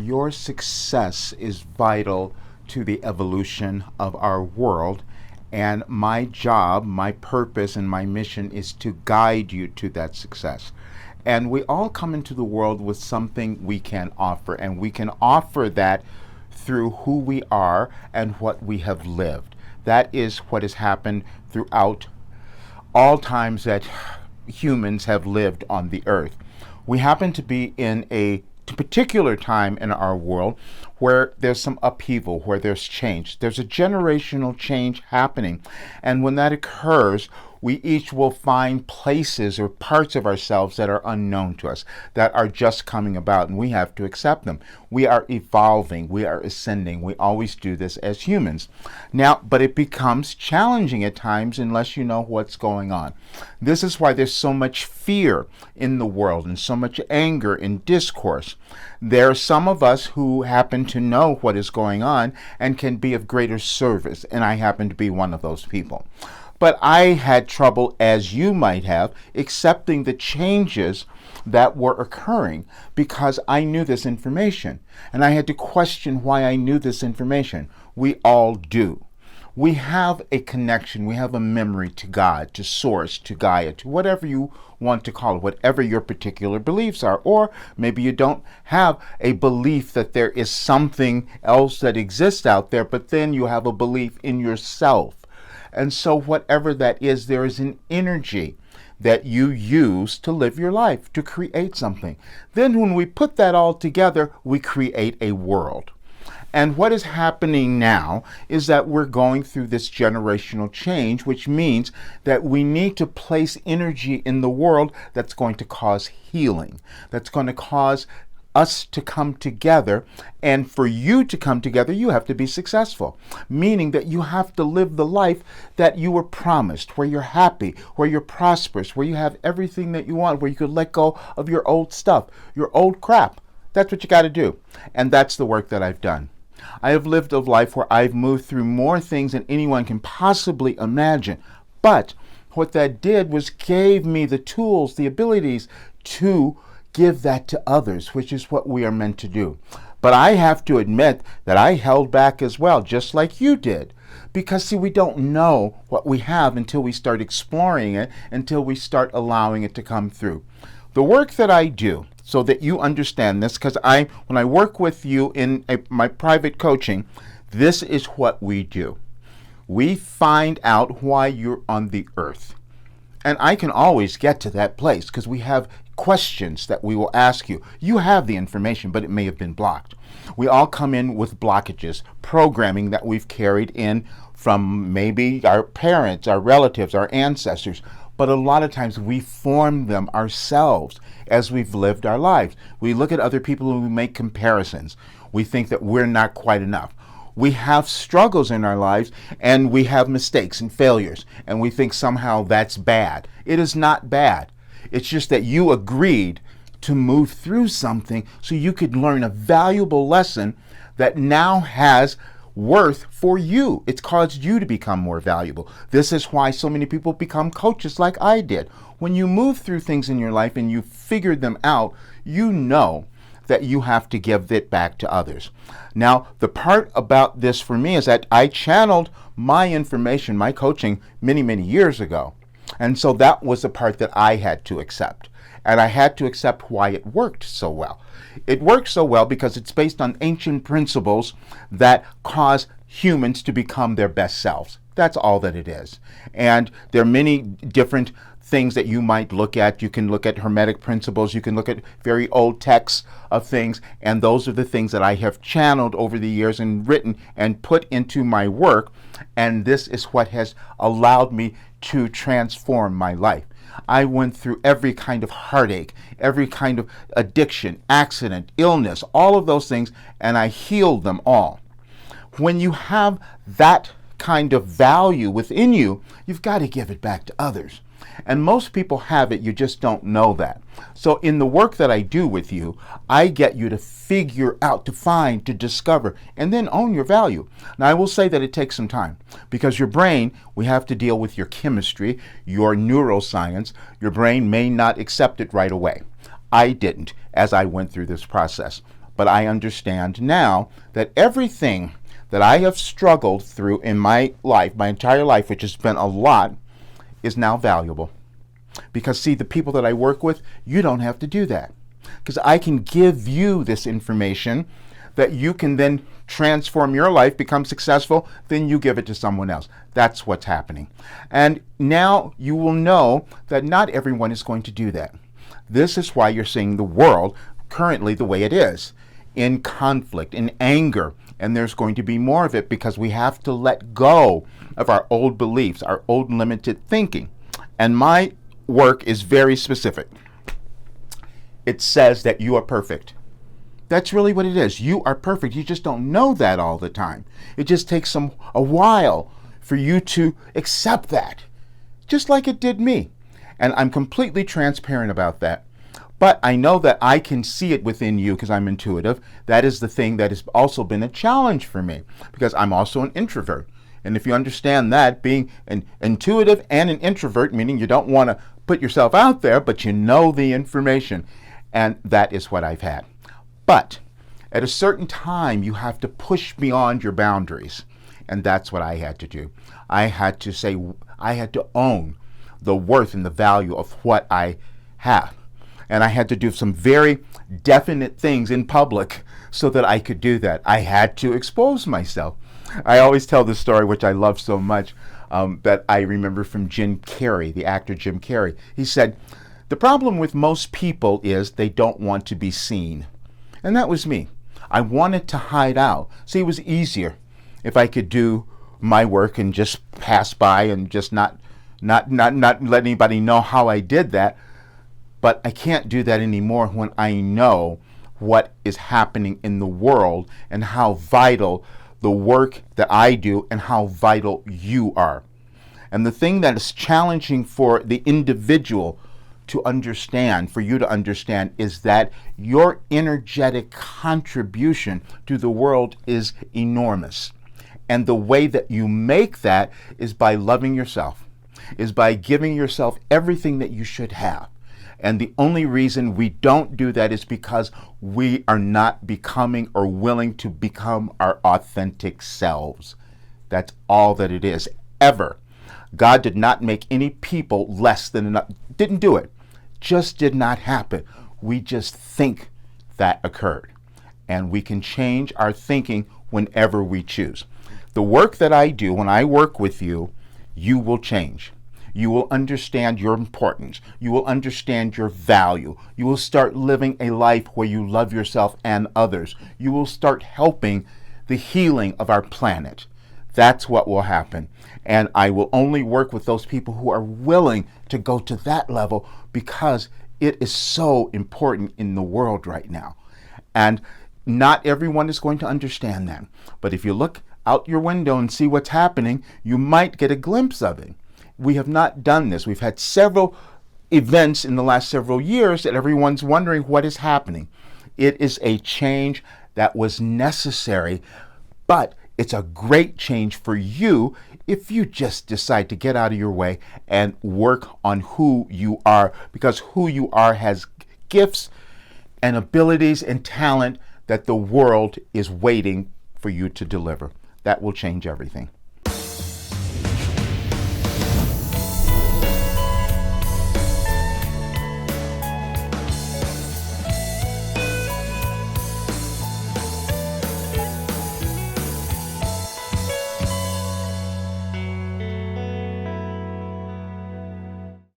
your success is vital to the evolution of our world. And my job, my purpose, and my mission is to guide you to that success. And we all come into the world with something we can offer, and we can offer that through who we are and what we have lived. That is what has happened throughout all times that humans have lived on the earth. We happen to be in a particular time in our world where there's some upheaval, where there's change. There's a generational change happening. And when that occurs, we each will find places or parts of ourselves that are unknown to us, that are just coming about, and we have to accept them. We are evolving, we are ascending. We always do this as humans. Now, but it becomes challenging at times unless you know what's going on. This is why there's so much fear in the world and so much anger in discourse. There are some of us who happen to know what is going on and can be of greater service, and I happen to be one of those people. But I had trouble, as you might have, accepting the changes that were occurring because I knew this information. And I had to question why I knew this information. We all do. We have a connection, we have a memory to God, to Source, to Gaia, to whatever you want to call it, whatever your particular beliefs are. Or maybe you don't have a belief that there is something else that exists out there, but then you have a belief in yourself. And so whatever that is, there is an energy that you use to live your life, to create something. Then when we put that all together, we create a world. And what is happening now is that we're going through this generational change, which means that we need to place energy in the world that's going to cause healing, that's going to cause us to come together. And for you to come together, you have to be successful, meaning that you have to live the life that you were promised, where you're happy, where you're prosperous, where you have everything that you want, where you could let go of your old stuff, your old crap. That's what you got to do. And that's the work that I've done. I have lived a life where I've moved through more things than anyone can possibly imagine. But what that did was gave me the tools, the abilities to give that to others, which is what we are meant to do. But I have to admit that I held back as well, just like you did. Because, see, we don't know what we have until we start exploring it, until we start allowing it to come through. The work that I do, so that you understand this, because when I work with you in my private coaching, this is what we do. We find out why you're on the earth. And I can always get to that place because we have questions that we will ask you. You have the information, but it may have been blocked. We all come in with blockages, programming that we've carried in from maybe our parents, our relatives, our ancestors. But a lot of times we form them ourselves as we've lived our lives. We look at other people and we make comparisons. We think that we're not quite enough. We have struggles in our lives and we have mistakes and failures, and we think somehow that's bad. It is not bad. It's just that you agreed to move through something so you could learn a valuable lesson that now has worth for you. It's caused you to become more valuable. This is why so many people become coaches like I did. When you move through things in your life and you figured them out, you know that you have to give it back to others. Now, the part about this for me is that I channeled my information, my coaching, many, many years ago. And so that was the part that I had to accept. And I had to accept why it worked so well. It works so well because it's based on ancient principles that cause humans to become their best selves. That's all that it is. And there are many different things that you might look at. You can look at Hermetic principles. You can look at very old texts of things. And those are the things that I have channeled over the years and written and put into my work. And this is what has allowed me to transform my life. I went through every kind of heartache, every kind of addiction, accident, illness, all of those things, and I healed them all. When you have that kind of value within you, you've got to give it back to others. And most people have it, you just don't know that. So in the work that I do with you, I get you to figure out, to find, to discover, and then own your value. Now I will say that it takes some time because your brain, we have to deal with your chemistry, your neuroscience. Your brain may not accept it right away. I didn't as I went through this process. But I understand now that everything that I have struggled through in my life, my entire life, which has been a lot, is now valuable. Because see, the people that I work with, you don't have to do that. Because I can give you this information that you can then transform your life, become successful, then you give it to someone else. That's what's happening. And now you will know that not everyone is going to do that. This is why you're seeing the world currently the way it is, in conflict, in anger, and there's going to be more of it because we have to let go of our old beliefs, our old limited thinking. And my work is very specific. It says that you are perfect. That's really what it is. You are perfect. You just don't know that all the time. It just takes a while for you to accept that, just like it did me. And I'm completely transparent about that. But I know that I can see it within you because I'm intuitive. That is the thing that has also been a challenge for me because I'm also an introvert. And if you understand that, being an intuitive and an introvert, meaning you don't want to put yourself out there, but you know the information. And that is what I've had. But at a certain time, you have to push beyond your boundaries. And that's what I had to do. I had to own the worth and the value of what I have. And I had to do some very definite things in public so that I could do that. I had to expose myself. I always tell this story, which I love so much, that I remember from Jim Carrey, the actor Jim Carrey. He said, the problem with most people is they don't want to be seen. And that was me. I wanted to hide out. See, it was easier if I could do my work and just pass by and just not let anybody know how I did that. But I can't do that anymore when I know what is happening in the world and how vital the work that I do and how vital you are. And the thing that is challenging for the individual to understand, for you to understand, is that your energetic contribution to the world is enormous. And the way that you make that is by loving yourself, is by giving yourself everything that you should have. And the only reason we don't do that is because we are not becoming or willing to become our authentic selves. That's all that it is, ever. God did not make any people less than enough. Didn't do it. Just did not happen. We just think that occurred. And we can change our thinking whenever we choose. The work that I do, when I work with you, you will change. You will understand your importance. You will understand your value. You will start living a life where you love yourself and others. You will start helping the healing of our planet. That's what will happen. And I will only work with those people who are willing to go to that level because it is so important in the world right now. And not everyone is going to understand that. But if you look out your window and see what's happening, you might get a glimpse of it. We have not done this. We've had several events in the last several years that everyone's wondering what is happening. It is a change that was necessary, but it's a great change for you if you just decide to get out of your way and work on who you are, because who you are has gifts and abilities and talent that the world is waiting for you to deliver. That will change everything.